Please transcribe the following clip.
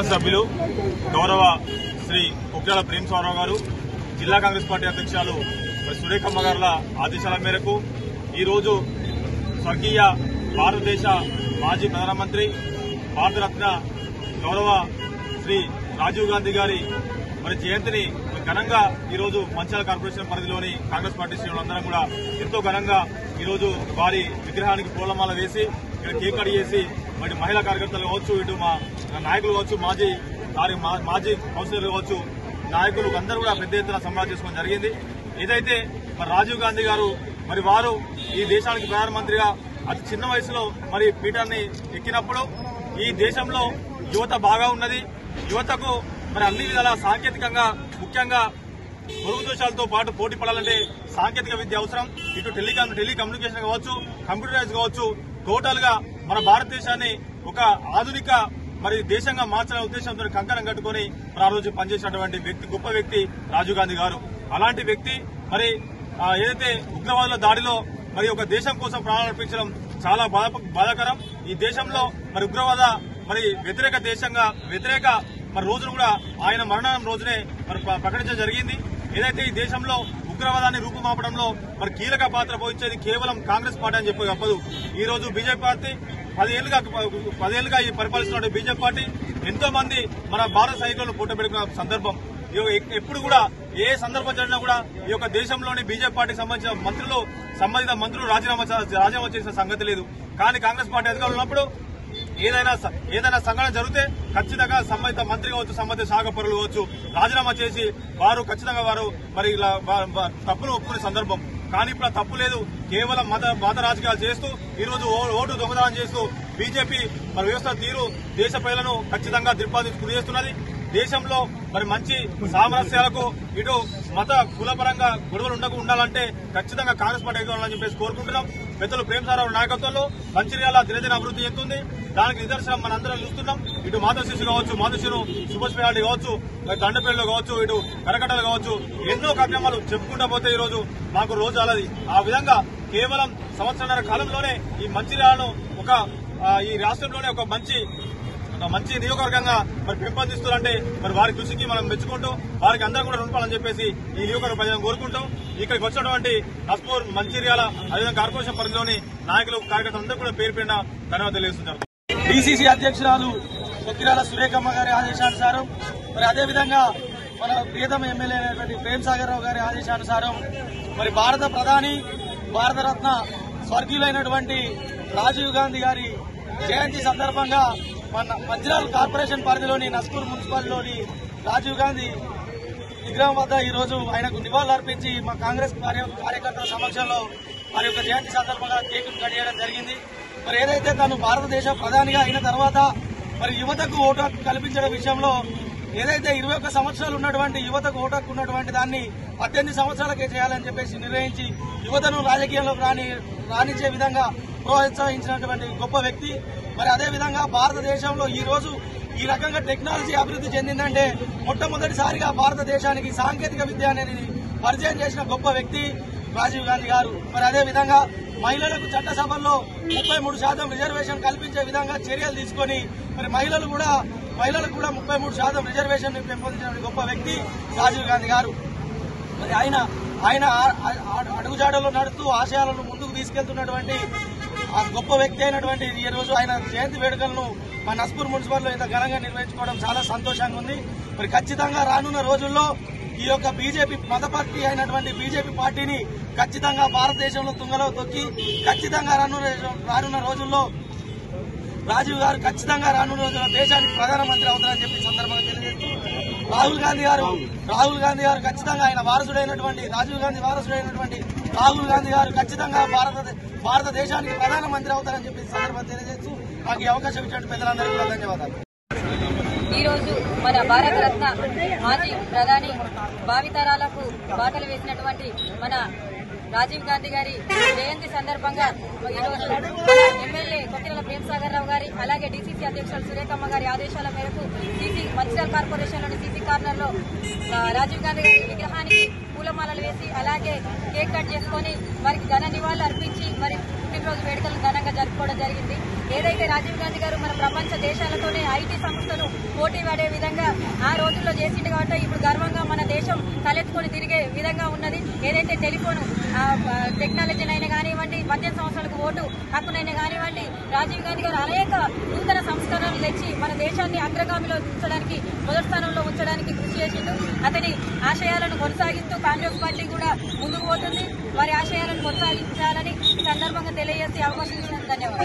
శాసనసభ్యులు గౌరవ శ్రీ ఉక్రాల ప్రేమసాగరరావు గారు, జిల్లా కాంగ్రెస్ పార్టీ అధ్యక్షులు సురేఖమ్మ గారుల ఆదేశాల మేరకు ఈరోజు స్వర్గీయ భారతదేశ మాజీ ప్రధానమంత్రి, భారతరత్న గౌరవ శ్రీ రాజీవ్ గాంధీ గారి జయంతిని ఘనంగా ఈరోజు మంచిర్యాల కార్పొరేషన్ పరిధిలోని కాంగ్రెస్ పార్టీ శ్రేణులందరం కూడా ఎంతో ఘనంగా ఈరోజు వారి విగ్రహానికి పూలమాల వేసి ఇక్కడ కేక్ కట్ చేసి మహిళా కార్యకర్తలు కావచ్చు, ఇటు మా నాయకులు కావచ్చు, మాజీ కౌన్సిలర్లు కావచ్చు, నాయకులు అందరూ కూడా పెద్ద ఎత్తున సంబరాలు చేసుకోవడం జరిగింది. ఏదైతే రాజీవ్ గాంధీ గారు వారు ఈ దేశానికి ప్రధానమంత్రిగా అతి చిన్న వయసులో పీఠాన్ని ఎక్కినప్పుడు ఈ దేశంలో యువత బాగా ఉన్నది. యువతకు అన్ని విధాల సాంకేతికంగా ముఖ్యంగా పొరుగు దేశాలతో పాటు పోటీ పడాలంటే సాంకేతిక విద్య అవసరం. ఇటు టెలికమ్యూనికేషన్ కావచ్చు, కంప్యూటరైజ్ కావచ్చు, టోటల్ గా మన భారతదేశాన్ని ఒక ఆధునిక దేశంగా మార్చాలనే ఉద్దేశంతో కంకణం కట్టుకుని ఆ రోజు పనిచేసినటువంటి వ్యక్తి, గొప్ప వ్యక్తి రాజీవ్ గాంధీ గారు. అలాంటి వ్యక్తి ఏదైతే ఉగ్రవాదుల దాడిలో ఒక దేశం కోసం ప్రాణాలు అర్పించడం చాలా బాధాకరం. ఈ దేశంలో ఉగ్రవాద వ్యతిరేక దేశంగా వ్యతిరేక రోజును కూడా ఆయన మరణం రోజునే ప్రకటించడం జరిగింది. ఏదైతే ఈ దేశంలో ఉగ్రవాదాన్ని రూపుమాపడంలో కీలక పాత్ర పోయించేది కేవలం కాంగ్రెస్ పార్టీ అని చెప్పి తప్పదు. ఈ రోజు బీజేపీ పార్టీ 10 ఏళ్లుగా ఈ పరిపాలిస్తున్న బీజేపీ పార్టీ ఎంతో మంది మన భారత సైనికులను పోటబెట్టుకున్న సందర్భం. ఎప్పుడు కూడా ఏ సందర్భం జరిగినా కూడా ఈ యొక్క దేశంలోని బీజేపీ పార్టీకి సంబంధిత మంత్రులు రాజీనామా చేసిన సంగతి లేదు. కానీ కాంగ్రెస్ పార్టీ అధికారులు ఉన్నప్పుడు ఏదైనా సంఘటన జరిగితే ఖచ్చితంగా సంబంధిత మంత్రి కావచ్చు, సంబంధిత శాఖ పరులు కావచ్చు రాజీనామా చేసి వారు ఖచ్చితంగా తప్పును ఒప్పుకునే సందర్భం. కానీ ఇప్పుడు తప్పు లేదు. కేవలం మత రాజకీయాలు చేస్తూ ఈరోజు ఓటు దొంగతనం చేస్తూ బీజేపీ వ్యవస్థ తీరు దేశ ప్రజలను ఖచ్చితంగా దిగ్బాధించి గురి చేస్తున్నది. దేశంలో మంచి సామరస్యాలకు ఇటు మత కులపరంగా గొడవలు ఉండాలంటే ఖచ్చితంగా కాంగ్రెస్ పార్టీ ఎదుగుతుందని చెప్పేసి కోరుకుంటున్నాం. పెద్దలు ప్రేమసాగరరావు నాయకత్వంలో మంచిర్యాల దినదిన అభివృద్ధి చెందుతుంది. దానికి నిదర్శనం మనందరం చూస్తున్నాం. ఇటు మాధవశిశు కావచ్చు, మాధవశిశు సుభాష్ పేయాలి కావచ్చు, దండపల్లిలో కావచ్చు, ఇటు కరకట్టలు కావచ్చు, ఎన్నో కార్యక్రమాలు చెప్పుకుంటా పోతే ఈ రోజు మాకు రోజు అలది. ఆ విధంగా కేవలం సంవత్సరాల కాలంలోనే ఈ మంచిర్యాలను ఈ రాష్ట్రంలోనే ఒక మంచి నియోజకవర్గంగా పెంపొందిస్తున్నారంటే వారి కృషికి మనం మెచ్చుకుంటూ వారికి అందరూ కూడా రుణపాలని చెప్పేసి ఈ నియోజకవర్గ ప్రజలను కోరుకుంటాం. ఇక్కడికి వచ్చినటువంటి నస్పూర్, మంచిర్యాల అదేవిధంగా కార్పొరేషన్ పరిధిలోని నాయకులు, కార్యకర్తలు అందరూ కూడా పేరు పేరున ధన్యవాదాలు తెలియజేస్తున్నారు. డీసీసీ అధ్యక్షురాలు ఉక్రాల సురేఖమ్మ గారి ఆదేశానుసారం అదేవిధంగా మన ప్రియతమ ఎమ్మెల్యే అయినటువంటి ప్రేమసాగరరావు గారి ఆదేశానుసారం భారత ప్రధాని, భారతరత్న స్వర్గీయులైనటువంటి రాజీవ్ గాంధీ గారి జయంతి సందర్భంగా మన మంచిర్యాల కార్పొరేషన్ పరిధిలోని నస్పూర్ మున్సిపాలిటీలోని రాజీవ్ గాంధీ విగ్రహం వద్ద ఈ రోజు ఆయనకు నివాళులర్పించి మా కాంగ్రెస్ కార్యకర్తల సమక్షంలో వారి యొక్క జయంతి సందర్భంగా కేకును కట్ చేయడం జరిగింది. ఏదైతే తాను భారతదేశ ప్రధానిగా అయిన తర్వాత యువతకు ఓటు హక్కు కల్పించడం విషయంలో ఏదైతే 21 సంవత్సరాలు ఉన్నటువంటి యువతకు ఓటు హక్కు ఉన్నటువంటి దాన్ని 18 సంవత్సరాలకే చేయాలని చెప్పేసి నిర్ణయించి యువతను రాజకీయంలోకి రాణించే విధంగా ప్రోత్సహించినటువంటి గొప్ప వ్యక్తి. అదేవిధంగా భారతదేశంలో ఈ రోజు ఈ రకంగా టెక్నాలజీ అభివృద్ధి చెందిందంటే మొట్టమొదటిసారిగా భారతదేశానికి సాంకేతిక విద్య అనేది పరిచయం చేసిన గొప్ప వ్యక్తి రాజీవ్ గాంధీ గారు. అదేవిధంగా మహిళలకు చట్టసభల్లో 33% రిజర్వేషన్ కల్పించే విధంగా చర్యలు తీసుకుని మహిళలకు కూడా 33% రిజర్వేషన్ పెంపొందించిన గొప్ప వ్యక్తి రాజీవ్ గాంధీ గారు. ఆయన అడుగుజాడలో నడుస్తూ ఆశయాలను ముందుకు తీసుకెళ్తున్నటువంటి ఆ గొప్ప వ్యక్తి అయినటువంటి ఈ రోజు ఆయన జయంతి వేడుకలను మా నస్పూర్ మున్సిపాలిటీలో ఇంత ఘనంగా నిర్వహించుకోవడం చాలా సంతోషంగా ఉంది. ఖచ్చితంగా రానున్న రోజుల్లో ఈ యొక్క బీజేపీ మత పార్టీ అయినటువంటి బీజేపీ పార్టీని ఖచ్చితంగా భారతదేశంలో తుంగలో తొక్కి ఖచ్చితంగా రానున్న రోజుల్లో రాజీవ్ గారు ఖచ్చితంగా రానున్న రోజుల్లో దేశానికి ప్రధానమంత్రి అవుతారని చెప్పి సందర్భంగా తెలియజేస్తూ రాహుల్ గాంధీ గారు ఖచ్చితంగా ఆయన వారసుడైనటువంటి రాజీవ్ గాంధీ వారసుడైనటువంటి రాహుల్ గాంధీ గారు ఖచ్చితంగా భారతదేశానికి ప్రధానమంత్రి అవుతారని చెప్పి సందర్భంగా తెలియజేస్తూ నాకు ఈ అవకాశం ఇచ్చిన పెద్దలందరికీ కూడా ధన్యవాదాలు. ఈ రోజు మన భారతరత్న మాజీ ప్రధాని భావితరాలకు బాటలు వేసినటువంటి మన రాజీవ్ గాంధీ గారి జయంతి సందర్భంగా ఈరోజు ఎమ్మెల్యే కొక్కిరాల ప్రేమసాగరరావు గారి అలాగే డీసీసీ అధ్యక్షులు సురేఖమ్మ గారి ఆదేశాల మేరకు మంచిర్యాల కార్పొరేషన్లోని సీసీ కార్నర్లో రాజీవ్ గాంధీ గారి విగ్రహానికి పూలమాలలు వేసి అలాగే కేక్ కట్ చేసుకుని వారికి ఘన నివాళులు అర్పించి మరి పుట్టినరోజు వేడుకలను ఘనంగా జరుపుకోవడం జరిగింది. ఏదైతే రాజీవ్ గాంధీ గారు మన ప్రపంచ దేశాలతోనే ఐటీ సంస్థను పోటీ పడే విధంగా ఆ రోజుల్లో చేసింది కాబట్టి ఇప్పుడు గర్వంగా మన దేశం తలెత్తుకొని తిరిగే విధంగా ఉన్నది. ఏదైతే టెలిఫోన్ టెక్నాలజీనైనా కానివ్వండి, 18 సంవత్సరాలకు ఓటు హక్కునైనా కానివ్వండి, రాజీవ్ గాంధీ గారు అనేక నూతన సంస్కరణలు తెచ్చి మన దేశాన్ని అగ్రగామిలో ఉంచడానికి, మొదటి స్థానంలో ఉంచడానికి కృషి చేసిండు. అతని ఆశయాలను కొనసాగిస్తూ కాంగ్రెస్ పార్టీ కూడా ముందుకు పోతుంది. వారి ఆశయాలను కొనసాగించాలని ఈ సందర్భంగా తెలియజేసే అవకాశం ఇచ్చినందుకు ధన్యవాదాలు.